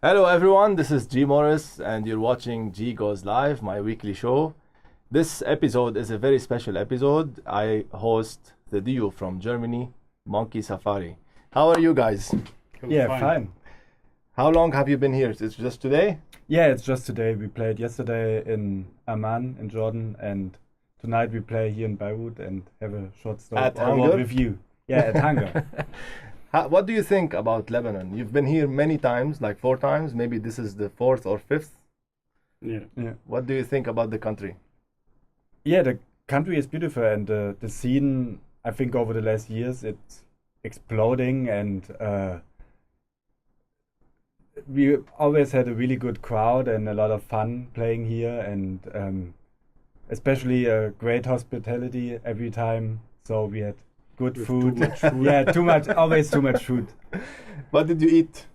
Hello everyone, this is G-Mohris and you're watching G.GOES Live, my weekly show. This episode is a very special episode. I host the duo from Germany, Monkey Safari. How are you guys? Yeah, fine. How long have you been here? It's just today? Yeah, it's just today. We played yesterday in Amman in Jordan, and tonight we play here in Per-vurt and have a short stop At over Hunger? with you. Yeah, at Hunger. What do you think about Lebanon? You've been here many times, like 4 times. Maybe this is the fourth or fifth. Yeah. What do you think about the country? Yeah, the country is beautiful, and the scene, I think over the last years, it's exploding, and we always had a really good crowd and a lot of fun playing here, and especially a great hospitality every time. So we had good With food. too much food. Yeah, always too much food. What did you eat?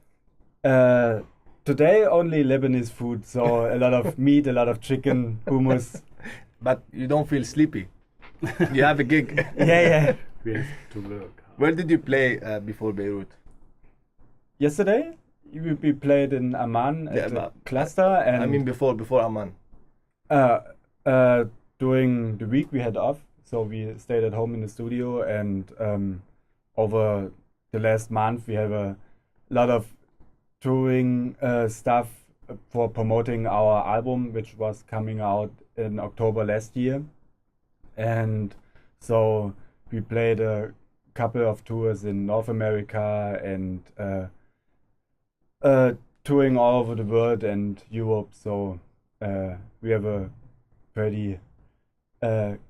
Today only Lebanese food, so a lot of meat, a lot of chicken, hummus. But you don't feel sleepy. You have a gig. Yeah. We have to work. Where did you play before Beirut? Yesterday we played in Amman Yeah, at the but- cluster, and I mean before Amman. during the week we had off, so we stayed at home in the studio, and over the last month we have a lot of touring stuff for promoting our album, which was coming out in October last year. And so we played a couple of tours in North America and touring all over the world and Europe. So we have a pretty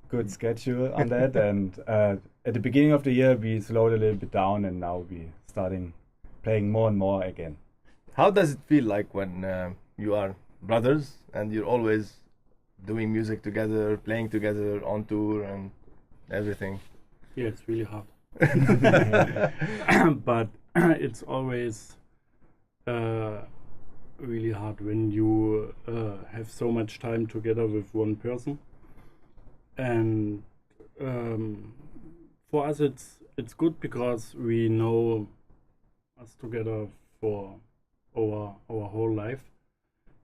good schedule on that. And at the beginning of the year, we slowed a little bit down, and now we starting playing more and more again. How does it feel like when you are brothers and you're always doing music together, playing together on tour and everything? Yeah, it's really hard. But it's always really hard when you have so much time together with one person. And for us, it's good because we know us together for our whole life,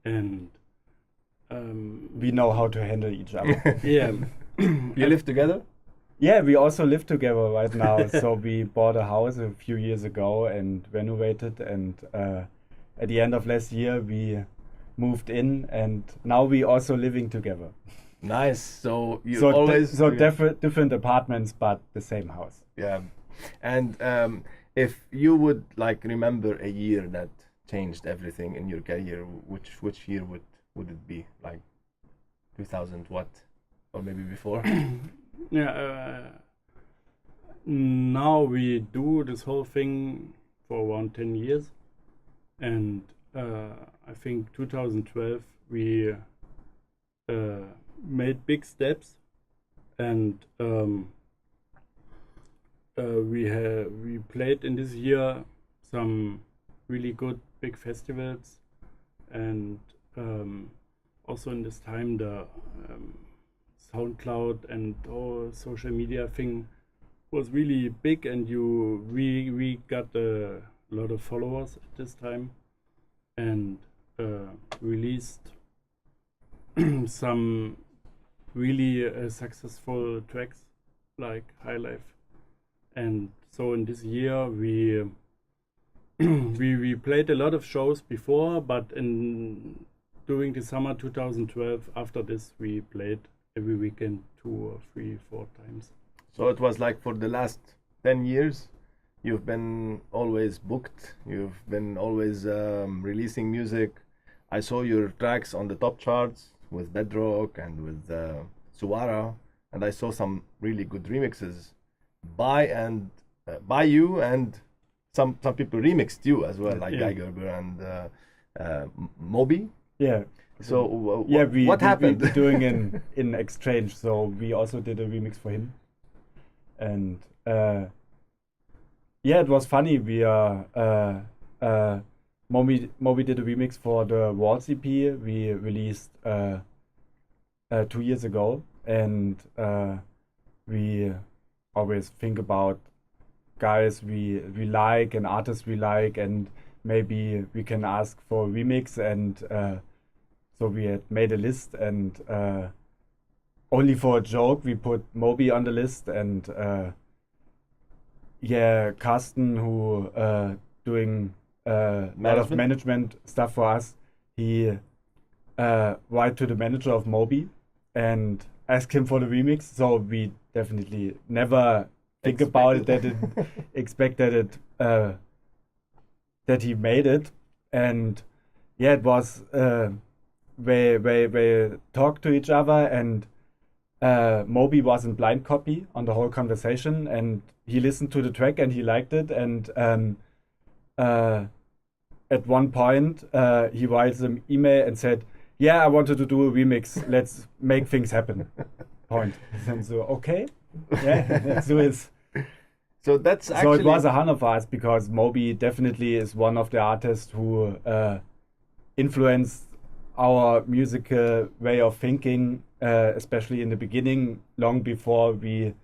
and We know how to handle each other. yeah, You live together? Yeah, we also live together right now. So we bought a house a few years ago and renovated, and at the end of last year we moved in, and now we also living together. Nice. So you So always different apartments, but the same house. Yeah. And if you would like remember a year that changed everything in your career, which year would it be? Like 2000 what? Or maybe before? yeah. Now we do this whole thing for around 10 years, and I think 2012 we made big steps, and we played in this year some really good big festivals, and also in this time the SoundCloud and all social media thing was really big, and we got a lot of followers at this time, and released some really successful tracks like High Life. And so in this year we we played a lot of shows before, but during the summer 2012, after this we played every weekend 2 or 3, 4 times. So it was like for the last 10 years, you've been always booked. You've been always releasing music. I saw your tracks on the top charts with Bedrock and with Suara, and I saw some really good remixes by you, and some people remixed you as well, like Yeah. Geiger and Moby. Yeah. So What what happened? We doing in exchange. So we also did a remix for him, and yeah, it was funny. We Moby did a remix for the Waltz EP we released 2 years ago, and we always think about guys we like and artists we like, and maybe we can ask for a remix, and so we had made a list, and only for a joke we put Moby on the list, and Carsten, who doing a lot of management stuff for us, he write to the manager of Moby and ask him for the remix. So we definitely never think about it, that that he made it. And it was they talked to each other, and Moby was in blind copy on the whole conversation, and he listened to the track and he liked it, and at one point he writes an email and said, I wanted to do a remix, let's make things happen. Point. And so, okay, let's do it. So that's actually... So it was a honor for us, because Moby definitely is one of the artists who influenced our musical way of thinking, especially in the beginning, long before we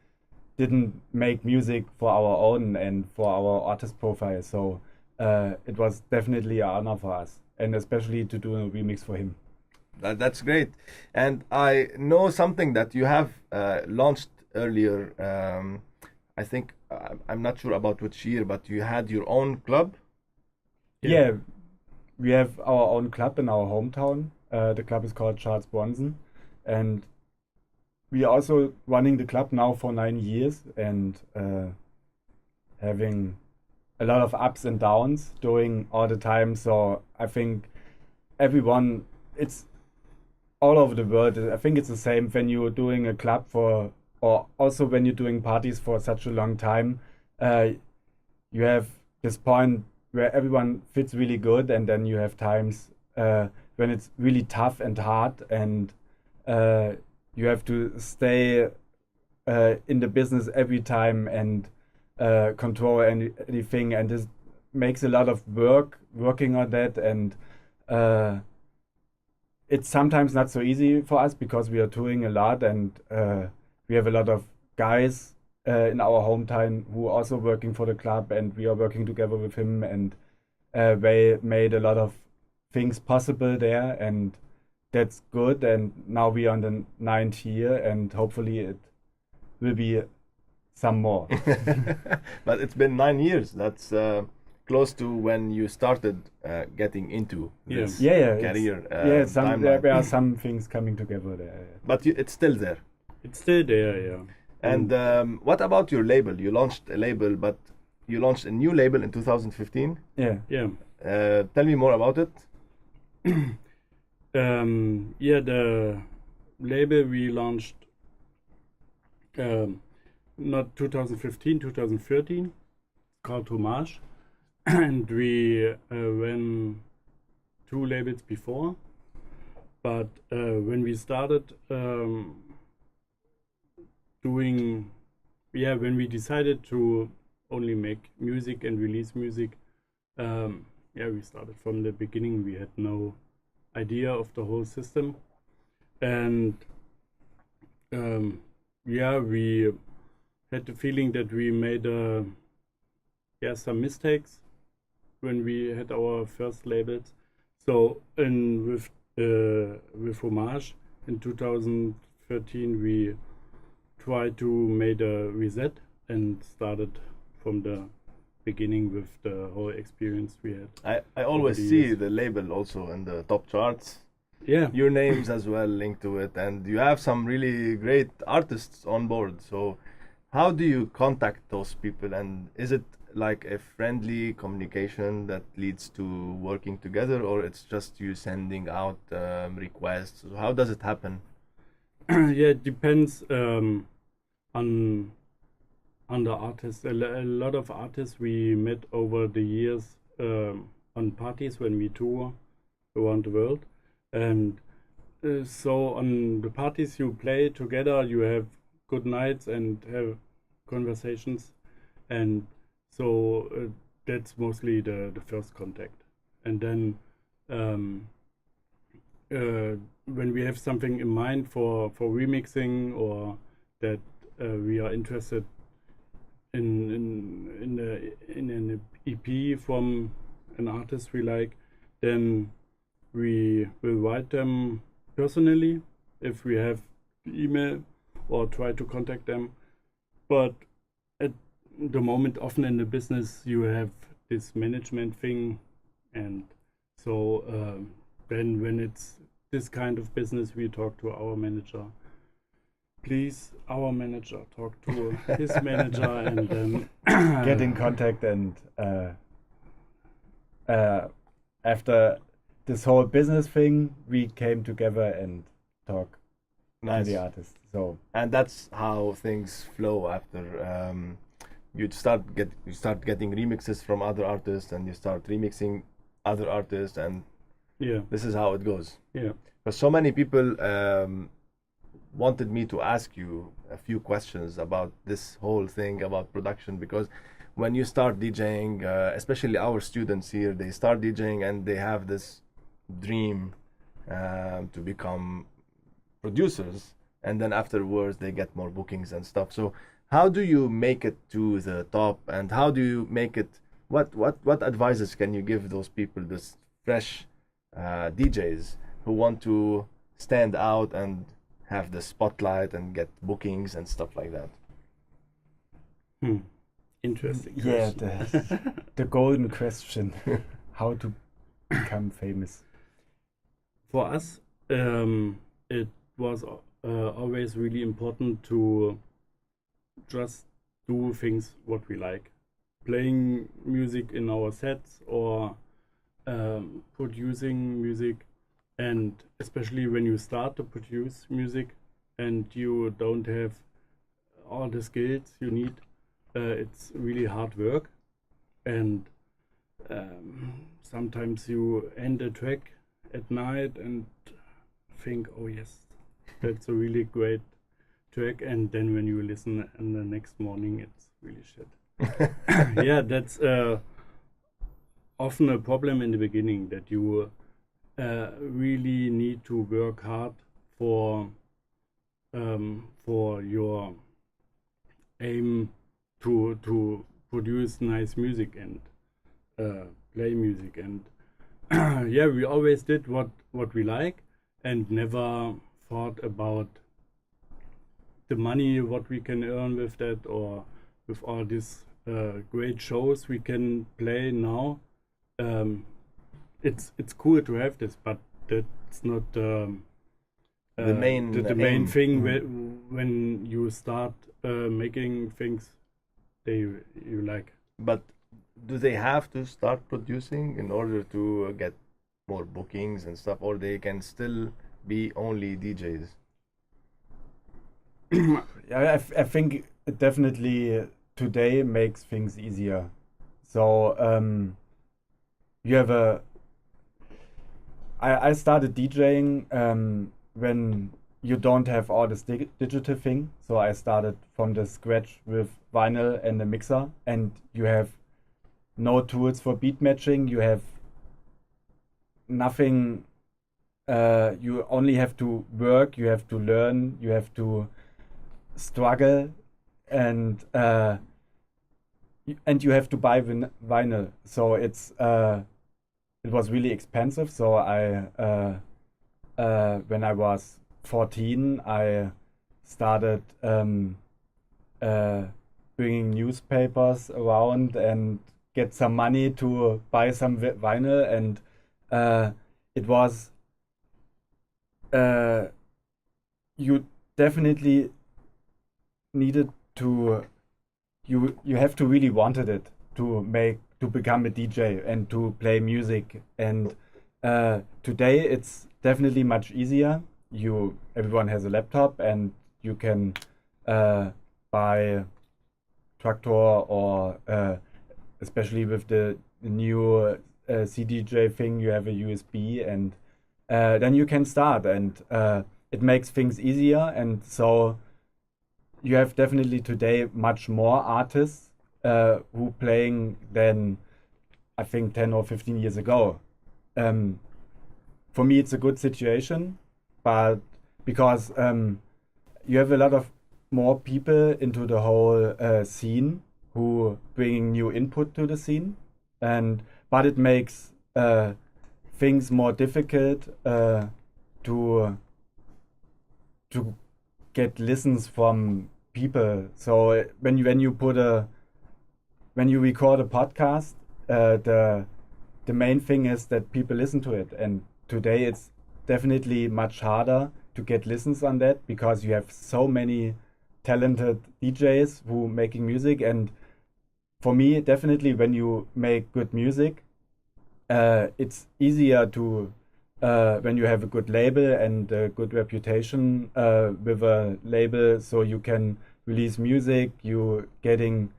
didn't make music for our own and for our artist profile. So it was definitely an honor for us, and especially to do a remix for him. That's great. And I know something that you have launched earlier. I think, I'm not sure about which year, but you had your own club? Yeah, we have our own club in our hometown. The club is called Charles Bronson, and we are also running the club now for 9 years, and having a lot of ups and downs doing all the time. So I think everyone, it's all over the world. I think it's the same when you're doing a club for, or also when you're doing parties for such a long time. You have this point where everyone fits really good, and then you have times when it's really tough and hard, and you have to stay in the business every time and control anything, and this makes a lot of working on that, and it's sometimes not so easy for us because we are touring a lot, and we have a lot of guys in our hometown who are also working for the club, and we are working together with him, and they made a lot of things possible there, and that's good. And now we are on the 9th year, and hopefully it will be some more. But it's been 9 years. That's close to when you started getting into this career. There are some things coming together there. But it's still there. It's still there, yeah. And what about your label? You launched a label, but you launched a new label in 2015. Yeah. Tell me more about it. The label we launched not 2015, 2013, called Homage, and we ran 2 labels before, but when we started when we decided to only make music and release music, we started from the beginning. We had no idea of the whole system, and we had the feeling that we made some mistakes when we had our first labels. So with Homage in 2013 we tried to make a reset and started from the beginning with the whole experience we had. I always see the label also in the top charts. Yeah. Your names as well linked to it, and you have some really great artists on board. So how do you contact those people, and is it like a friendly communication that leads to working together, or it's just you sending out requests? So how does it happen? It depends on the artists. A lot of artists we met over the years on parties when we tour around the world, and so on the parties you play together, you have good nights and have conversations, and so that's mostly the first contact. And then when we have something in mind for remixing, or that we are interested in an EP from an artist we like, then we will write them personally if we have email or try to contact them. But at the moment, often in the business, you have this management thing, and so then when it's this kind of business, we talk to our manager. Please, our manager, talk to his manager, and then get in contact. And after this whole business thing, we came together and talk Nice. to the artist. So And that's how things flow after you start getting remixes from other artists, and you start remixing other artists, and yeah, this is how it goes. yeah, Because so many people wanted me to ask you a few questions about this whole thing about production, because when you start DJing, especially our students here, they start DJing and they have this dream to become producers, and then afterwards they get more bookings and stuff. So how do you make it to the top, and how do you make it, what advices can you give those people, this fresh DJs who want to stand out and have the spotlight and get bookings and stuff like that? interesting. yeah, question. the golden question: how to become famous? For us, it was always really important to just do things what we like, playing music in our sets or producing music. And especially when you start to produce music and you don't have all the skills you need, it's really hard work. And sometimes you end a track at night and think, oh yes, that's a really great track, and then when you listen and the next morning it's really shit. Yeah, that's often a problem in the beginning, that you really need to work hard for your aim to produce nice music and play music. And yeah, we always did what we like and never thought about the money what we can earn with that, or with all these great shows we can play now. It's cool to have this, but that's not the main the main aim. thing. When you start making things you like. But do they have to start producing in order to get more bookings and stuff, or they can still be only DJs? Yeah, I think it definitely today makes things easier. So you have I started DJing when you don't have all this digital thing. So I started from the scratch with vinyl and a mixer, and you have no tools for beat matching. You have nothing. You only have to work. You have to learn. You have to struggle, and you have to buy vinyl. So it was really expensive. So I when I was 14, I started bringing newspapers around and get some money to buy some vinyl, and it was you definitely needed to you have to really wanted it to become a DJ and to play music. And today it's definitely much easier. Everyone has a laptop, and you can buy Traktor, or especially with the new CDJ thing, you have a USB, and then you can start, and it makes things easier. And so you have definitely today much more artists who playing than I think 10 or 15 years ago. For me, it's a good situation, but because you have a lot of more people into the whole scene who bringing new input to the scene, but but it makes things more difficult to get listens from people. So when you record a podcast, the main thing is that people listen to it, and today it's definitely much harder to get listens on that because you have so many talented DJs who making music. And for me, definitely when you make good music, it's easier to when you have a good label and a good reputation with a label, so you can release music, you getting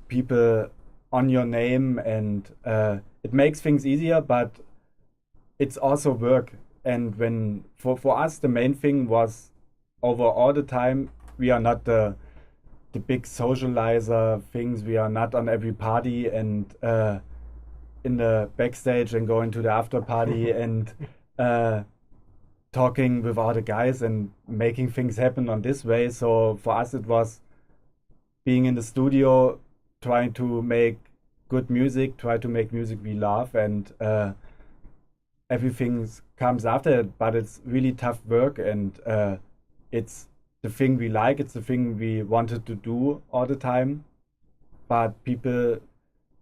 people on your name, and it makes things easier, but it's also work. And when for us the main thing was, over all the time, we are not the big socializer things, we are not on every party and in the backstage and going to the after party and talking with all the guys and making things happen on this way. So for us it was being in the studio, trying to make good music, try to make music we love, and everything comes after it. But it's really tough work, and it's the thing we like, it's the thing we wanted to do all the time. But people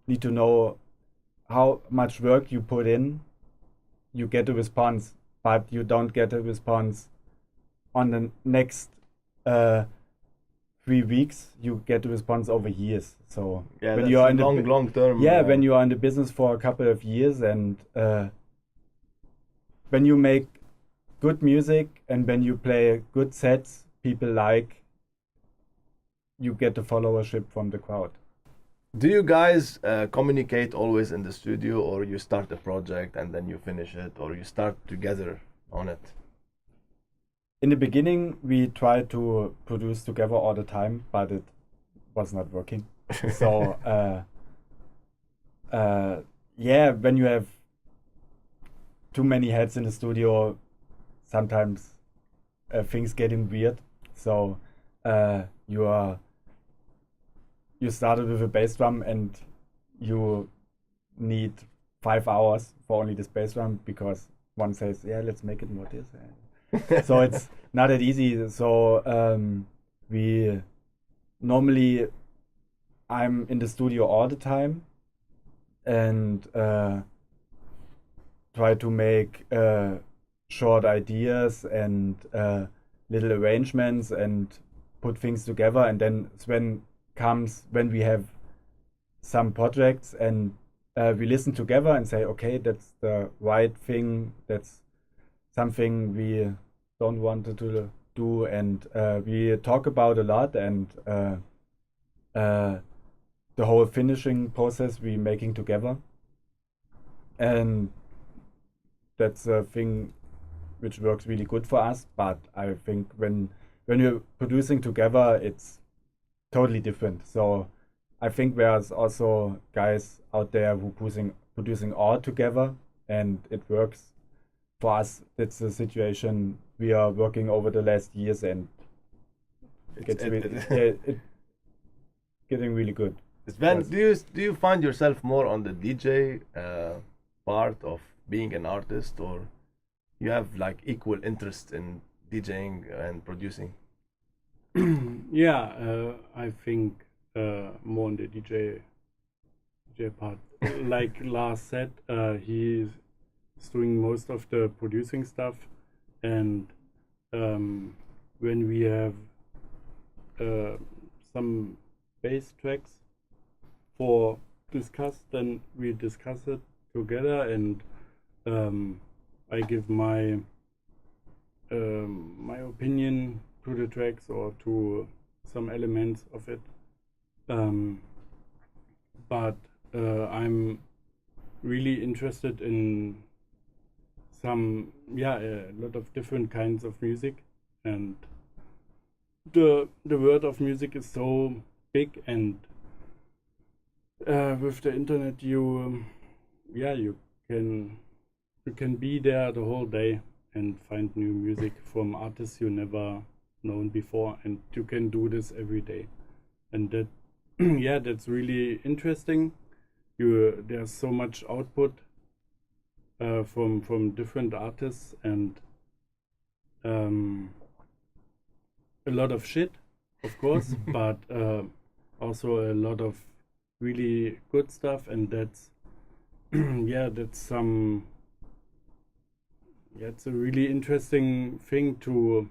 need to know how much work you put in, you get a response, but you don't get a response on the next 3 weeks. You get a response over years. So Yeah, when that's you are a in long term. yeah, when you are in the business for a couple of years, and when you make good music and when you play good sets people like, you get the followership from the crowd. Do you guys communicate always in the studio, or you start a project and then you finish it, or you start together on it? In the beginning, we tried to produce together all the time, but it was not working. So, yeah, when you have too many heads in the studio, sometimes things getting weird. So, you started with a bass drum and you need 5 hours for only this bass drum because one says, yeah, let's make it more this. So it's not that easy. So we normally, I'm in the studio all the time and try to make short ideas and little arrangements and put things together. And then Sven comes when we have some projects and we listen together and say, okay, that's the right thing, that's something we don't want to do, and we talk about a lot, and the whole finishing process we making together, and that's a thing which works really good for us. But I think when you're producing together, it's totally different. So I think there's also guys out there who producing all together, and it works. For us, it's a situation we are working over the last years, and it's getting really good. Sven, do you find yourself more on the DJ part of being an artist, or you have like equal interest in DJing and producing? Yeah, I think more on the DJ part. Like Lars said, he's doing most of the producing stuff, and when we have some bass tracks for discuss, then we discuss it together, and I give my my opinion to the tracks or to some elements of it. But I'm really interested in some, a lot of different kinds of music, and the world of music is so big, and with the internet you can be there the whole day and find new music from artists you never known before, and you can do this every day, and that that's really interesting. there's so much output from different artists, and a lot of shit, of course, but also a lot of really good stuff, and that's that's it's a really interesting thing to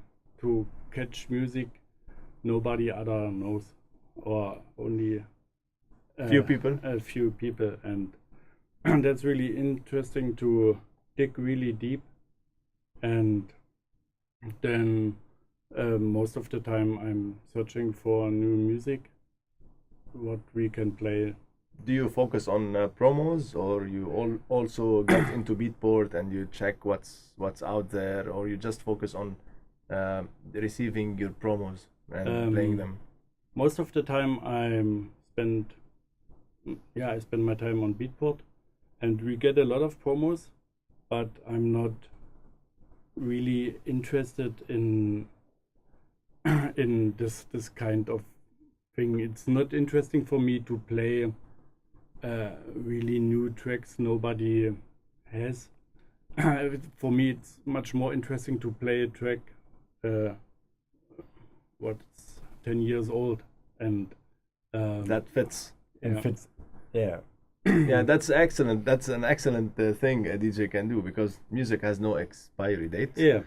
catch music nobody other knows, or only Few people. a few people, and that's really interesting to dig really deep, and then most of the time I'm searching for new music, what we can play. Do you focus on promos, or you also get into Beatport and you check what's out there, or you just focus on receiving your promos and playing them? Most of the time I spend my time on Beatport, and we get a lot of promos, but I'm not really interested in in this kind of thing. It's not interesting for me to play really new tracks nobody has. For me, it's much more interesting to play a track what's 10 years old, and That fits. And yeah. fits. Yeah. Yeah, that's excellent. That's an excellent thing a DJ can do, because music has no expiry date. Yeah.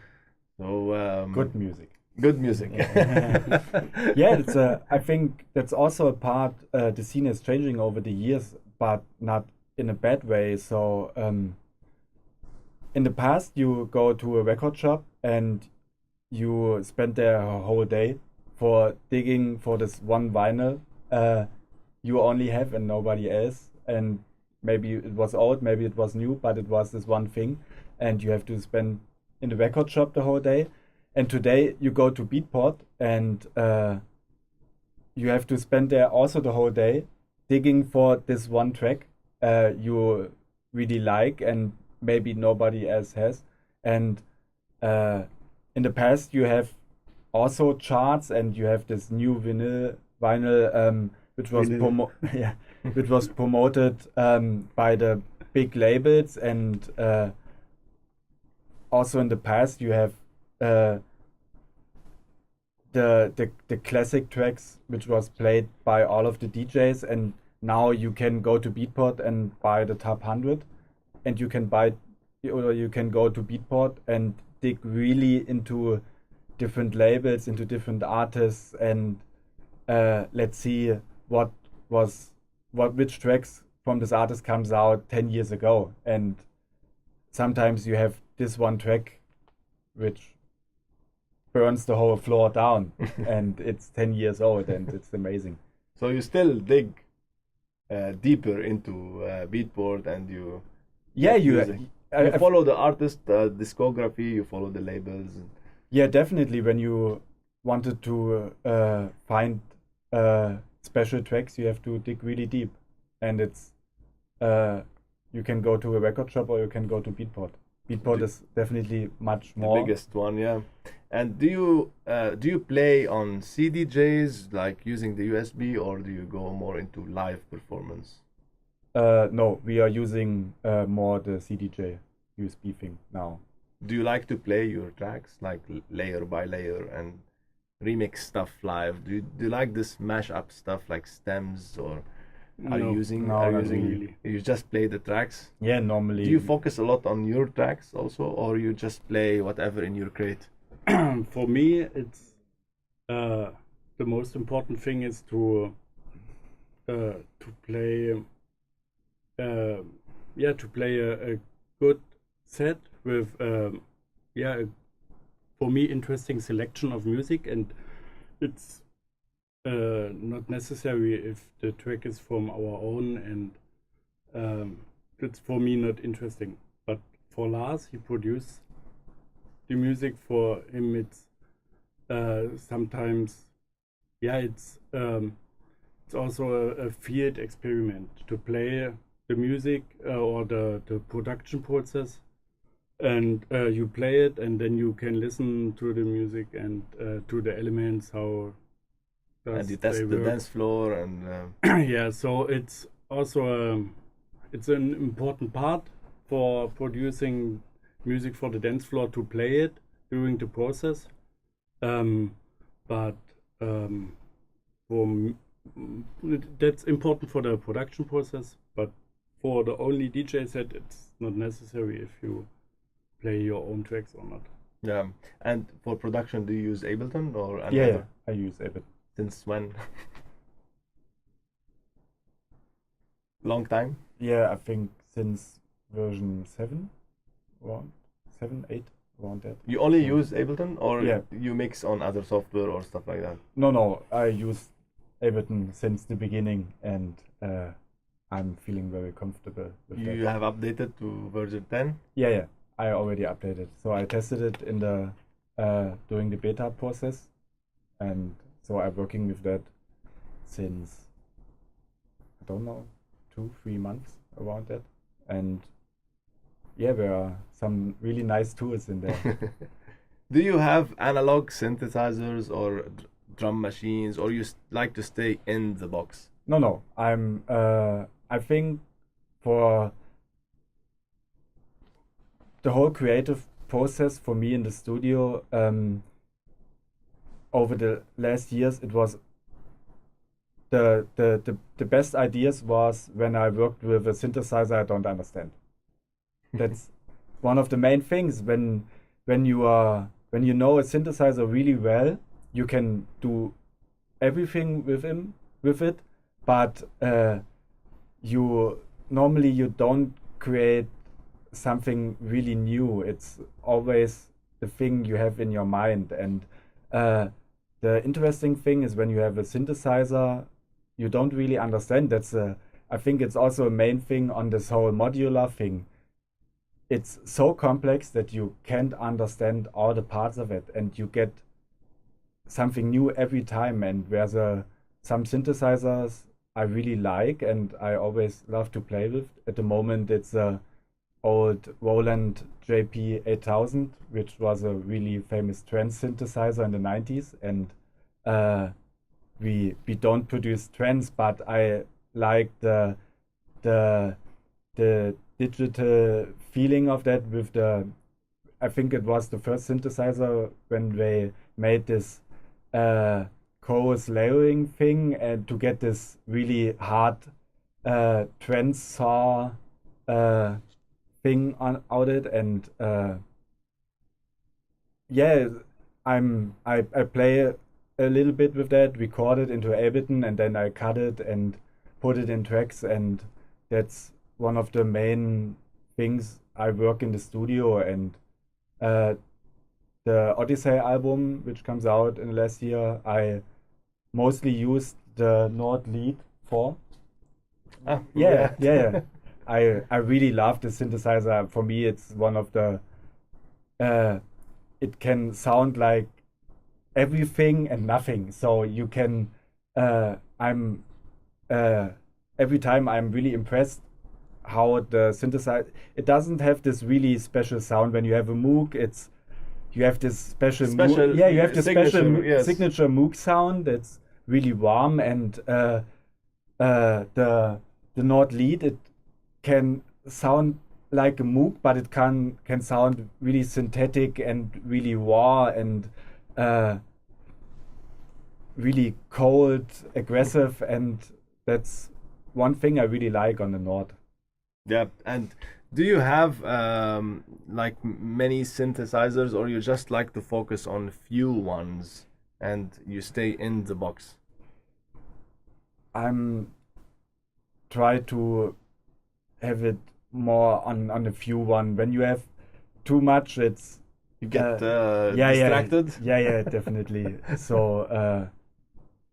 So Good music. good music. Yeah, it's I think that's also a part. The scene is changing over the years, but not in a bad way. So in the past, you go to a record shop and you spend there a whole day for digging for this one vinyl you only have and nobody else. And maybe it was old, maybe it was new, but it was this one thing, and you have to spend in the record shop the whole day. And today you go to Beatport and you have to spend there also the whole day digging for this one track you really like and maybe nobody else has. And in the past you have also charts, and you have this new vinyl which was yeah, which was promoted by the big labels, and also in the past you have the classic tracks which was played by all of the DJs, and now you can go to Beatport and buy the top 100, and you can buy, or you can go to Beatport and dig really into different labels, into different artists, and let's see which tracks from this artist comes out 10 years ago. And sometimes you have this one track which burns the whole floor down and it's 10 years old, and it's amazing. So you still dig deeper into Beatport, and you Yeah, get you music. You follow the artist discography, you follow the labels. yeah, definitely. When you wanted to find special tracks, you have to dig really deep, and it's you can go to a record shop or you can go to Beatport. Beatport is definitely much The more. biggest one, yeah. And do you play on CDJs, like using the USB, or do you go more into live performance? No, we are using more the CDJ USB thing now. Do you like to play your tracks like layer by layer and remix stuff live? Do you like this mashup stuff like stems, or are you No, using? no, are you not using? really. You just play the tracks. Yeah, normally. Do you focus a lot on your tracks also, or you just play whatever in your crate? For me, it's the most important thing is to play to play a good set with for me interesting selection of music, and it's not necessary if the track is from our own, and it's for me not interesting. But for Lars, he produced the music. For him, it's sometimes it's also a field experiment to play the music or the production process, and you play it, and then you can listen to the music and to the elements, how And you test the work. dance floor and Yeah, so it's also it's an important part for producing music for the dance floor to play it during the process. But that's important for the production process. But for the only DJ set, it's not necessary if you play your own tracks or not. Yeah. And for production, do you use Ableton or any Yeah, other? I use Ableton. Since when? Long time? Yeah, I think since version 7, around 7, 8, around that. You only use Ableton, or Yeah. you mix on other software or stuff like that? No, I use Ableton since the beginning, and I'm feeling very comfortable with You that. have updated to version 10? Yeah, I already updated. So I tested it in the during the beta process, and so I'm working with that since, I don't know, 2-3 months around that, and yeah, there are some really nice tools in there. Do you have analog synthesizers or drum machines, or you like to stay in the box? No, I think for the whole creative process for me in the studio, over the last years, it was the best ideas was when I worked with a synthesizer I don't understand. That's one of the main things. When you know a synthesizer really well, you can do everything with it, but you don't create something really new. It's always the thing you have in your mind. And the interesting thing is when you have a synthesizer you don't really understand. I think it's also a main thing on this whole modular thing. It's so complex that you can't understand all the parts of it, and you get something new every time. And there's some synthesizers I really like and I always love to play with. At the moment, it's a old Roland JP 8000, which was a really famous trance synthesizer in the 90s. And we don't produce trance, but I like the digital feeling of that with I think it was the first synthesizer when they made this chorus layering thing, and to get this really hard trance saw thing out it. And I play a little bit with that, record it into Ableton, and then I cut it and put it in tracks, and that's one of the main things I work in the studio. And the Odyssey album, which comes out in the last year, I mostly used the Nord lead for. Yeah. I really love the synthesizer. For me, it's one of the it can sound like everything and nothing. So you can I'm every time I'm really impressed how the synthesizer, it doesn't have this really special sound. When you have a Moog, you have this special Moog, you have this special signature Moog sound that's really warm. And the Nord lead, it can sound like a Moog, but it can sound really synthetic and really raw and really cold, aggressive, and that's one thing I really like on the Nord. Yeah. And do you have like many synthesizers, or you just like to focus on few ones and you stay in the box? I'm try to have it more on a few one. When you have too much, it's you get distracted. Yeah, definitely. So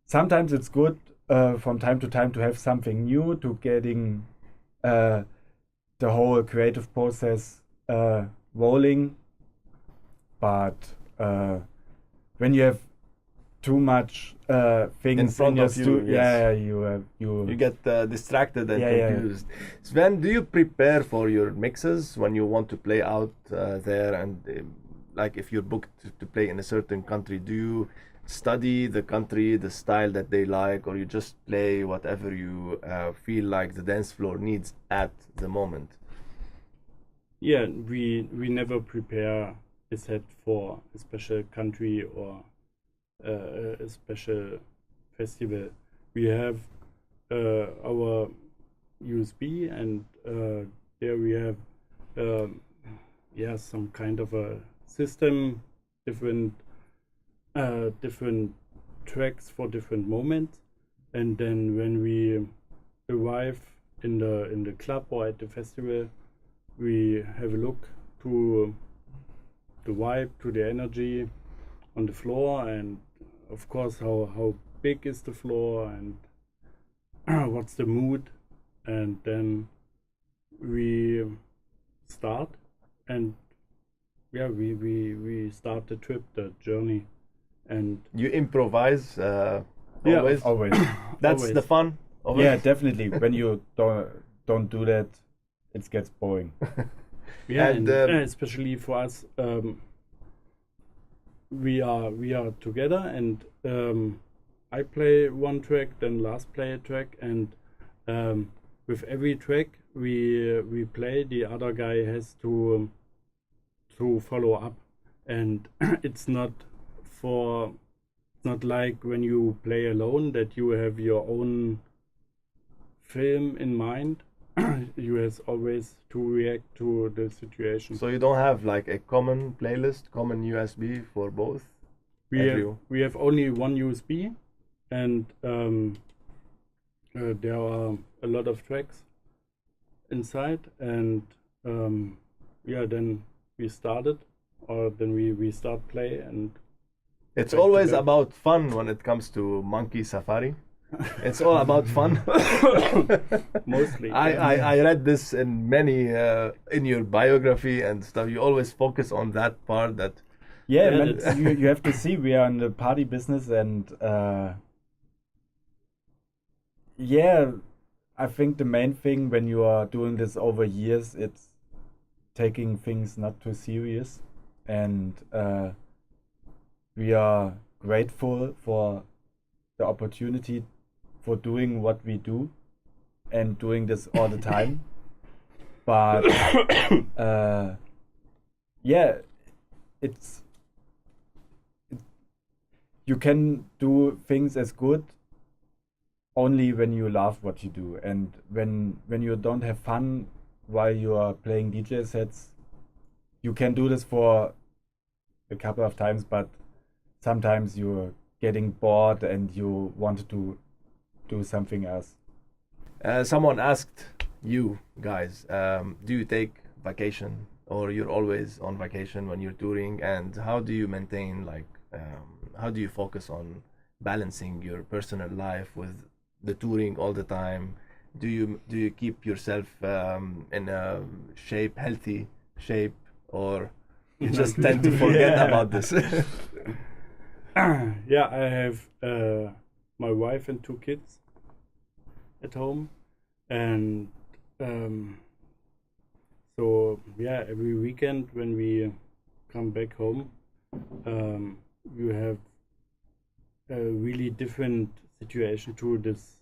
sometimes it's good from time to time to have something new, to getting the whole creative process rolling. But when you have too much things in front your of you, you get distracted and confused. Sven, do you prepare for your mixes when you want to play out there? And like if you're booked to play in a certain country, do you study the country, the style that they like, or you just play whatever you feel like the dance floor needs at the moment? Yeah, we never prepare a set for a special country or a special festival. We have our USB, and there we have some kind of a system, different tracks for different moments, and then when we arrive in the club or at the festival, we have a look to the vibe, to the energy on the floor, and of course how big is the floor and what's the mood, and then we start, and we start the trip, the journey. And You improvise Yeah, always? Always. That's always. the fun of Yeah, it? definitely. When you don't do that, it gets boring. yeah, And, and especially for us, we are together, and I play one track, then Lars play a track, and with every track we play, the other guy has to follow up, and it's not like when you play alone that you have your own film in mind. You has always to react to the situation. So you don't have like a common playlist, common USB for both? We have only one USB, and there are a lot of tracks inside, and then we started, or then we start play, and It's Back to always back. about fun when it comes to Monkey Safari. It's all about fun. mostly. I read this in many in your biography and stuff. You always focus on that part. That Yeah, Yeah, man, that's- you have to see we are in the party business, and yeah, I think the main thing when you are doing this over years, it's taking things not too serious, and we are grateful for the opportunity for doing what we do and doing this all the time. But yeah, it's you can do things as good only when you love what you do, and when you don't have fun while you are playing DJ sets, you can do this for a couple of times, but sometimes you're getting bored and you want to do something else. someone asked you guys, do you take vacation or you're always on vacation when you're touring? And how do you maintain how do you focus on balancing your personal life with the touring all the time? Do you keep yourself in a healthy shape, or you just tend to forget Yeah. about this? Yeah, I have my wife and 2 kids at home, and so yeah, every weekend when we come back home, you have a really different situation to this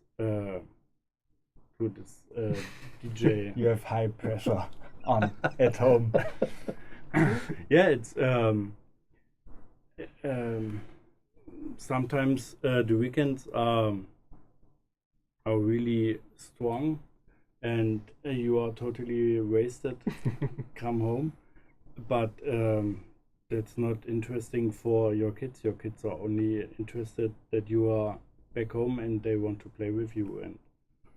DJ. You have high pressure on at home. Yeah, it's sometimes the weekends are really strong, and you are totally wasted. Come home, but that's not interesting for your kids. Your kids are only interested that you are back home and they want to play with you, and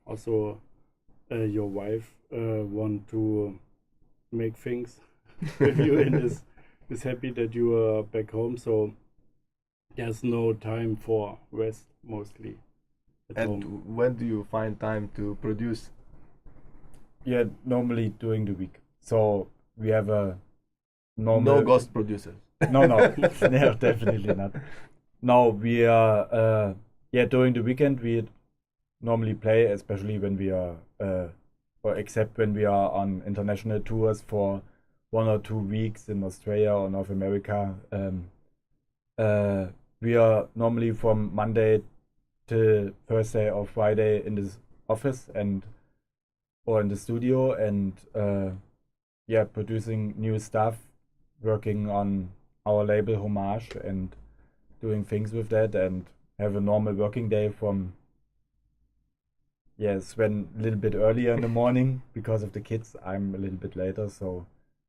also your wife want to make things with you and is happy that you are back home. So there's no time for rest mostly at And home. when do you find time to produce? Yeah, normally during the week. So we have a No normal. ghost producers. No, no, definitely not. No, we are. During the weekend we normally play, especially when we are, or except when we are on international tours for 1 or 2 weeks in Australia or North America. we are normally from Monday to Thursday or Friday in this office or in the studio and producing new stuff, working on our label Homage and doing things with that, and have a normal working day from Sven a little bit earlier in the morning because of the kids. I'm a little bit later, so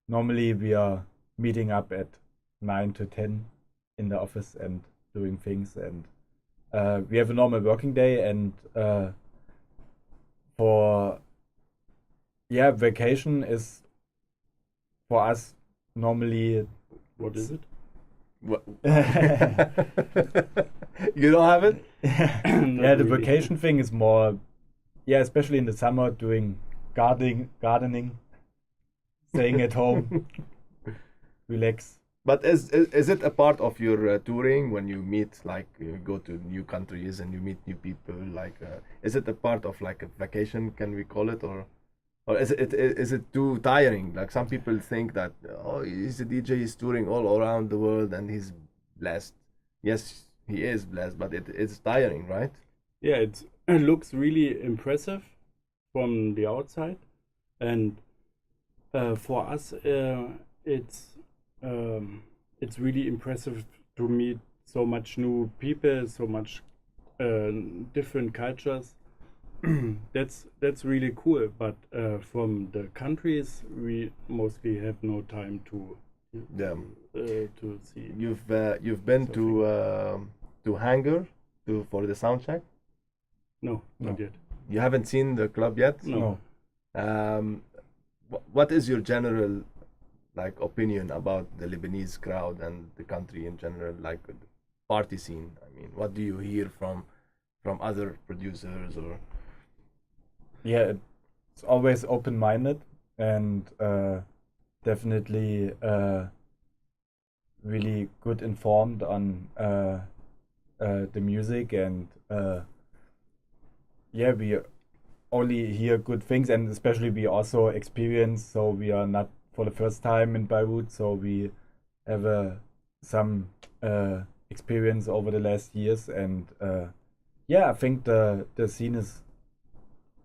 normally we are meeting up at 9 to 10 in the office and doing things, and we have a normal working day, and for vacation is for us normally. What is it? What? You don't have it? The really. Vacation thing is more, especially in the summer, doing gardening, staying at home, relax. But is it a part of your touring when you meet, like you go to new countries and you meet new people? Like, is it a part of like a vacation? Can we call it, or is it too tiring? Like some people think that he's a DJ, he's touring all around the world and he's blessed. Yes, he is blessed, but it's tiring, right? Yeah, it looks really impressive from the outside, and for us, it's really impressive to meet so much new people, so much different cultures. That's really cool. But from the countries, we mostly have no time to see. You've been something. to Hangar for the sound check? No, not yet. You haven't seen the club yet? No. What is your general opinion about the Lebanese crowd and the country in general, like the party scene? I mean, what do you hear from other producers or? Yeah, it's always open-minded and definitely really good informed on the music, and we only hear good things, and especially we also experience, so we are not for the first time in Per-vurt, so we have some experience over the last years, and I think the scene is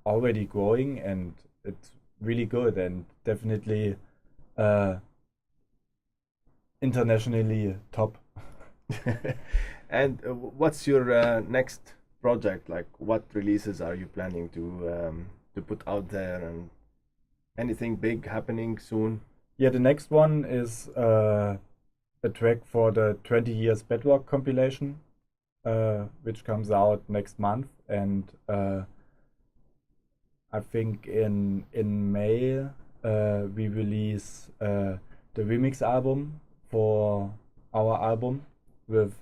already growing and it's really good, and definitely internationally top. And what's your next project? Like, what releases are you planning to put out there, and anything big happening soon? Yeah, the next one is a track for the 20 years Bedrock compilation, which comes out next month, and I think in May we release the remix album for our album with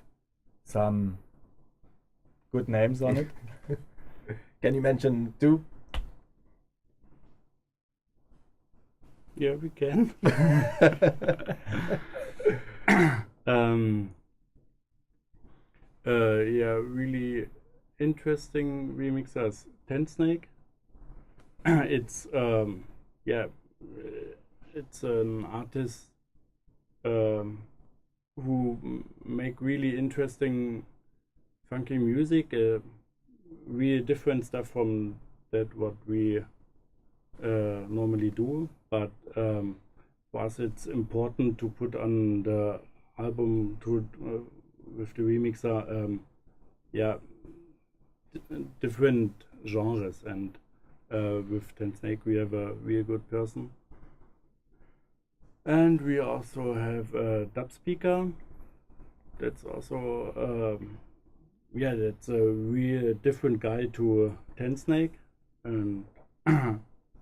some good names on it. Can you mention two? Yeah, we can. Really interesting remixers. Ten Snake. It's an artist who make really interesting, funky music. Really different stuff from that what we normally do. But for us, it's important to put on the album with the remixer, different genres, and with Ten Snake we have a real good person, and we also have a dub speaker. That's also that's a real different guy to Ten Snake, and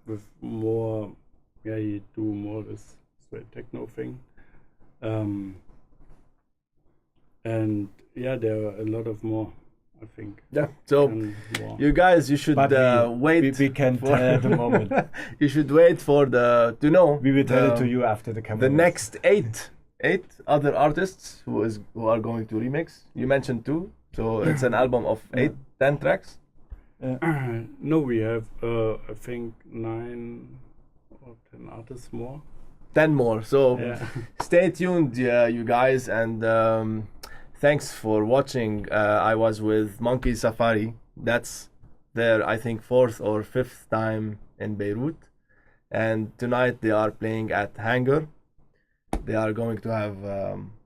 with more. Yeah, he do more this straight techno thing, and there are a lot of more, I think. Yeah, so you guys, you should wait. We can tell at the moment. You should wait for to know. We will tell it to you after the camera. The next eight other artists who are going to remix. You mentioned two, so it's an album of 10 tracks. No, we have I think 9 or 10 artists more. 10 more. So stay tuned, you guys, and thanks for watching. I was with Monkey Safari. That's their, I think, 4th or 5th time in Beirut. And tonight they are playing at Hangar. They are going to have,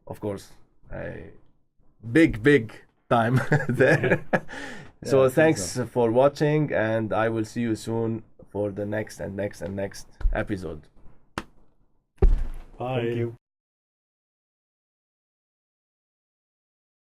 of course, a big time there. So thanks for watching, and I will see you soon for the next episode. Bye. Thank you.